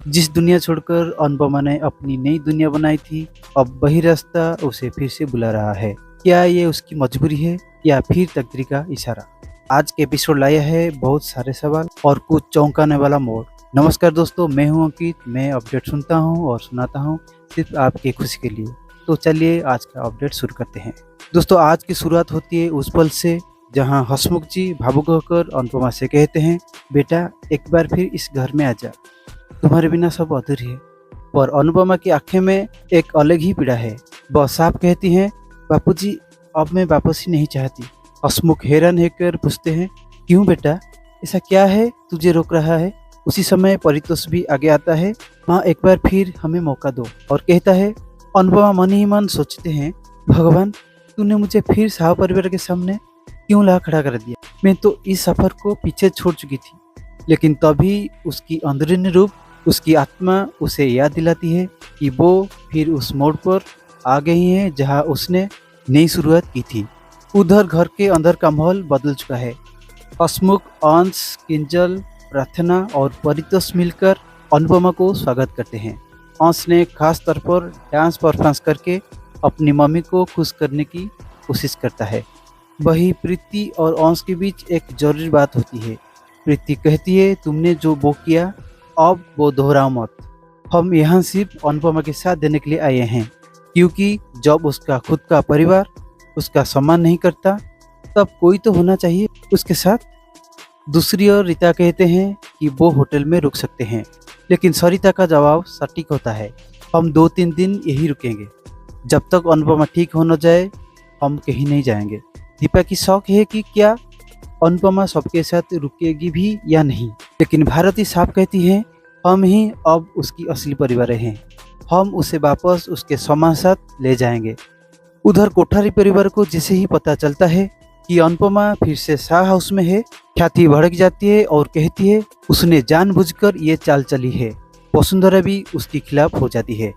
जिस दुनिया छोड़कर अनुपमा ने अपनी नई दुनिया बनाई थी, अब वही रास्ता उसे फिर से बुला रहा है। क्या ये उसकी मजबूरी है या फिर तकदीर का इशारा? आज के एपिसोड लाया है बहुत सारे सवाल और कुछ चौंकाने वाला मोड़। नमस्कार दोस्तों, मैं हूं अंकित। मैं अपडेट सुनता हूं और सुनाता हूं सिर्फ आपकी खुशी के लिए। तो चलिए आज का अपडेट शुरू करते हैं। दोस्तों, आज की शुरुआत होती है उस पल से जहां हसमुख जी भावुक होकर अनुपमा से कहते हैं, बेटा एक बार फिर इस घर में आ जा, तुम्हारे बिना सब अधूरी है। पर अनुपमा की आंखें में एक अलग ही पीड़ा है। वह साफ कहती हैं, बापूजी अब मैं वापस ही नहीं चाहती। हसमुख हैरान होकर पूछते हैं, क्यों बेटा, ऐसा क्या है तुझे रोक रहा है? उसी समय परितोष भी आगे आता है। माँ एक बार फिर हमें मौका दो, और कहता है। अनुपमा मन ही मन सोचते हैं, भगवान तूने मुझे फिर शाह परिवार के सामने क्यों ला खड़ा कर दिया? मैं तो इस सफर को पीछे छोड़ चुकी थी। लेकिन तभी उसकी अंदरूनी रूप, उसकी आत्मा उसे याद दिलाती है कि वो फिर उस मोड़ पर आ गई है जहां उसने नई शुरुआत की थी। उधर घर के अंदर का माहौल बदल चुका है। हसमुख, अंश, किंजल, प्रार्थना और परितोष मिलकर अनुपमा को स्वागत करते हैं। अंश ने खास तौर पर डांस परफॉर्मेंस करके अपनी मम्मी को खुश करने की कोशिश करता है। वही प्रीति और अंश के बीच एक जरूरी बात होती है। प्रीति कहती है, तुमने जो वो किया अब वो दोहराओ मत। हम यहाँ सिर्फ अनुपमा के साथ देने के लिए आए हैं, क्योंकि जब उसका खुद का परिवार उसका सम्मान नहीं करता तब कोई तो होना चाहिए उसके साथ। दूसरी ओर रीता कहते हैं कि वो होटल में रुक सकते हैं, लेकिन सरिता का जवाब सटीक होता है, हम 2-3 दिन यही रुकेंगे। जब तक अनुपमा ठीक हो न जाए हम कहीं नहीं जाएंगे। दीपा की शौक है कि क्या अनुपमा सबके साथ रुकेगी भी या नहीं, लेकिन भारती साफ कहती है, हम ही अब उसकी असली परिवार हैं। हम उसे वापस उसके सम्मान साथ ले जाएंगे। उधर कोठारी परिवार को जैसे ही पता चलता है कि अनुपमा फिर से शाह हाउस में है, ख्याति भड़क जाती है और कहती है उसने जानबूझकर ये चाल चली है। वसुंधरा भी उसके खिलाफ हो जाती है।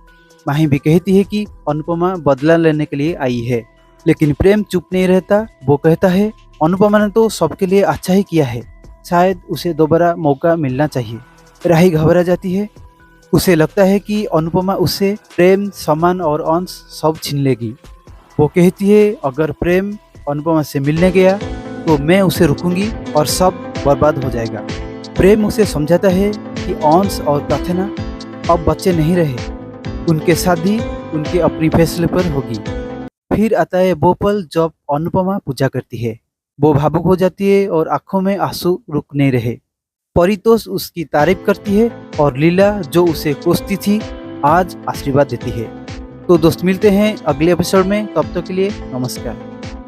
माही भी कहती है कि अनुपमा बदला लेने के लिए आई है, लेकिन प्रेम चुप नहीं रहता। वो कहता है, अनुपमा ने तो सबके लिए अच्छा ही किया है, शायद उसे दोबारा मौका मिलना चाहिए। राही घबरा जाती है। उसे लगता है कि अनुपमा उससे प्रेम, सम्मान और अंश सब छीन लेगी। वो कहती है, अगर प्रेम अनुपमा से मिलने गया तो मैं उसे रुकूंगी और सब बर्बाद हो जाएगा। प्रेम उसे समझाता है कि अंश और प्रार्थना अब बच्चे नहीं रहे, उनके शादी उनके अपनी फैसले पर होगी। फिर आता है वो पल जब अनुपमा पूजा करती है। वो भावुक हो जाती है और आंखों में आंसू रुक नहीं रहे। परितोष उसकी तारीफ करती है और लीला जो उसे कोसती थी आज आशीर्वाद देती है। तो दोस्त, मिलते हैं अगले एपिसोड में। तब तक के लिए नमस्कार।